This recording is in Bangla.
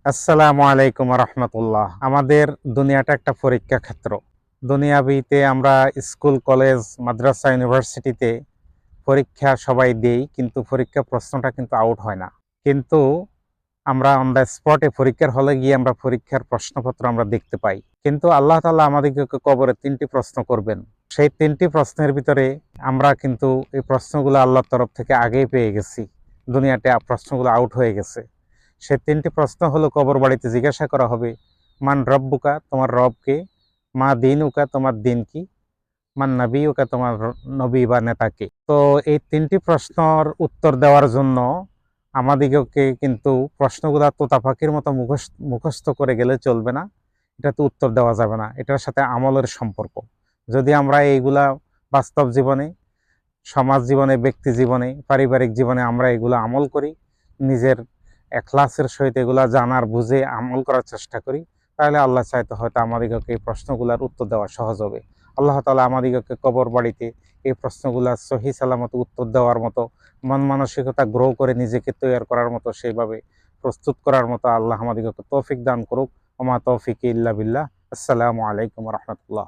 আসসালামু আলাইকুম রহমতুল্লাহ। আমাদের দুনিয়াটা একটা পরীক্ষা ক্ষেত্র। দুনিয়াবিতে আমরা স্কুল, কলেজ, মাদ্রাসা, ইউনিভার্সিটিতে পরীক্ষা সবাই দেই, কিন্তু পরীক্ষা প্রশ্নটা কিন্তু আউট হয় না। কিন্তু আমরা অন দ্য স্পটে পরীক্ষার হলে গিয়ে আমরা পরীক্ষার প্রশ্নপত্র আমরা দেখতে পাই। কিন্তু আল্লাহ তাআলা আমাদেরকে কবরে ৩টি প্রশ্ন করবেন। সেই ৩টি প্রশ্নের ভিতরে আমরা কিন্তু এই প্রশ্নগুলো আল্লাহর তরফ থেকে আগেই পেয়ে গেছি। দুনিয়াতে প্রশ্নগুলো আউট হয়ে গেছে। সে ৩টি প্রশ্ন হলো, কবর বাড়িতে জিজ্ঞাসা করা হবে, মান রব্বুকা, তোমার রব কে? মা দিনুকা, তোমার দিন কি? মান নবিয়ুকা, তোমার নবী বা নেতা কে? তো এই ৩টি প্রশ্নর উত্তর দেওয়ার জন্য আমাদিগকে কিন্তু প্রশ্নগুলা তোতা পাখির মতো মুখস্থ করে গেলে চলবে না। এটাতে উত্তর দেওয়া যাবে না। এটার সাথে আমলের সম্পর্ক। যদি আমরা এইগুলা বাস্তব জীবনে, সমাজ জীবনে, ব্যক্তি জীবনে, পারিবারিক জীবনে আমরা এগুলো আমল করি, নিজের এখলাসের সহিত এগুলা জানার, বুঝে আমল করার চেষ্টা করি, তাহলে আল্লাহ চাইতে হয়তো আমাদিগকে এই প্রশ্নগুলোর উত্তর দেওয়া সহজ হবে। আল্লাহ তাআলা আমাদিগকে কবর বাড়িতে এই প্রশ্নগুলা সহি সালামত উত্তর দেওয়ার মতো মন মানসিকতা গ্রো করে নিজেকে তৈরি করার মতো, সেইভাবে প্রস্তুত করার মতো আল্লাহ আমাদিগকে তৌফিক দান করুক। ওমা তৌফিক ইল্লা বিল্লাহ। আসসালামু আলাইকুম রহমতুল্লাহ।